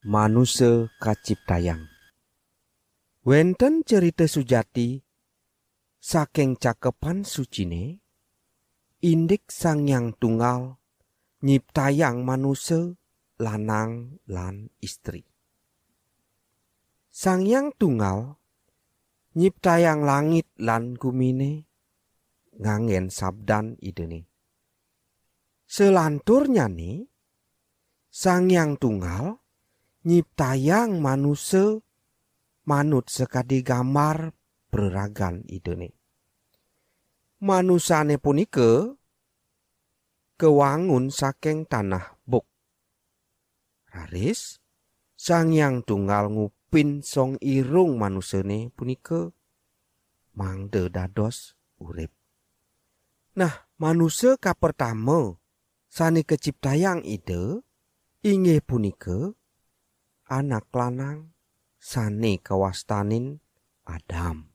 Manuse kaciptayang. Wenten cerita sujati saking cakepan sucine, indik Sang Hyang Tunggal nyiptayang manuse lanang lan istri. Sang Hyang Tunggal nyiptayang langit lan gumine ngangen sabdan idene. Selanturnya nih, Sang Hyang Tunggal nyiptayang manuse manut sekadi gambar bereragan idene. Manusane punike kewangun saking tanah buk. Raris Sang Hyang Tunggal ngupin song irung manusane punike mangde dados urip. Nah, manusia kapertama sane keciptayang ide inggih punike anak lanang sane kawastanin Adam.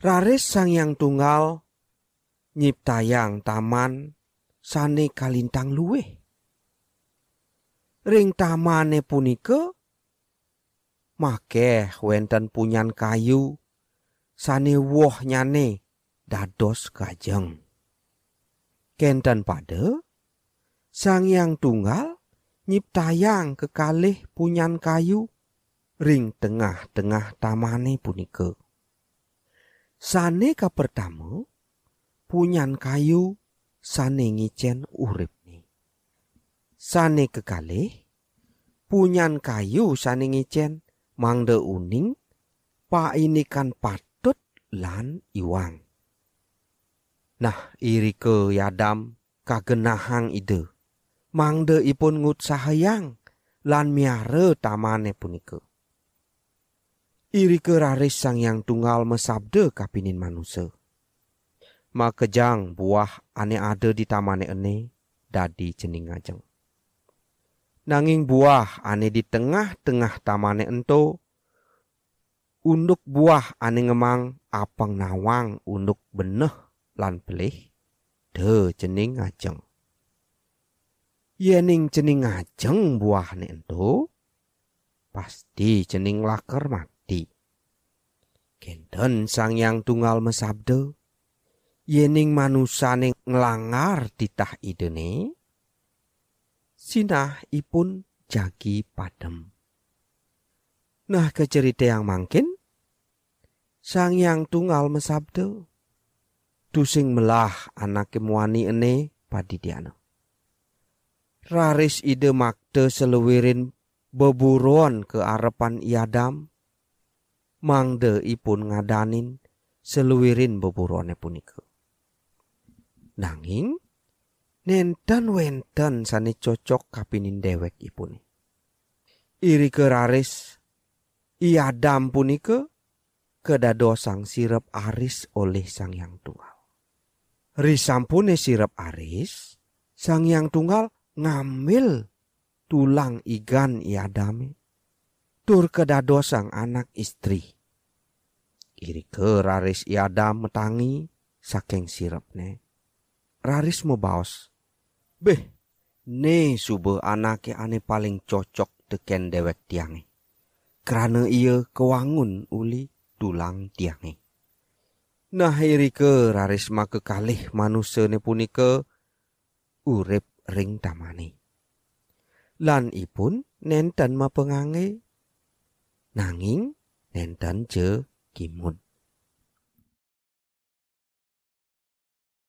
Raris Sang Hyang Tunggal nyiptayang taman sane kalintang luweh. Ring tamane punike makeh wenten punyan kayu sane woh nyane dados kajeng. Kenten pade Sang Hyang Tunggal nyiptayang kekalih punyan kayu ring tengah-tengah tamane punike. Sane kapertama punyan kayu sane ngicen urip ni. Sane kekalih punyan kayu sane ngicen mangde uning painikan patut lan iwang. Nah, irike yadam kagenahang ide mangde ipun ngutsahayang lan miare tamane punike. Irike raris Sang Hyang Tunggal mesabde kapinin manusia. Makejang buah ane ada di tamane ene dadi cening ngajeng. Nanging buah ane di tengah-tengah tamane ento unduk buah ane ngemang apang nawang unduk beneh lan pelih de cening ngajeng. Yening cening ngajeng buah ne ento pasti cening laker mati. Kenten Sang Hyang Tunggal mesabde yening manusane ngelanggar titah idene sinah ipun jagi padem. Nah, kecerita yang mangkin Sang Hyang Tunggal mesabde tusing melah anake muani ene padidiana. Raris ide makte selewirin beburon ke arepan Iadam mangde ipun ngadanin selewirin beburone punike. Nanging nenten wenten sane cocok kapinin dewek ipune. Irike raris Iadam punike kedadosang sirep aris oleh Sang Hyang Tunggal. Risampune sirep aris, Sang Hyang Tunggal ngambil tulang igan Iadame tur kedadosang anak istri. Irike raris Iadam metangi saking sirepne. Raris mebaos, beh, ne sube anake ane paling cocok teken dewek tiange. Kerana ia kewangun uli tulang tiange. Nah, irike raris makekalih manusia ne punike urip ring tamane. Lan ipun nenten mapengange nanging nenten je kimud.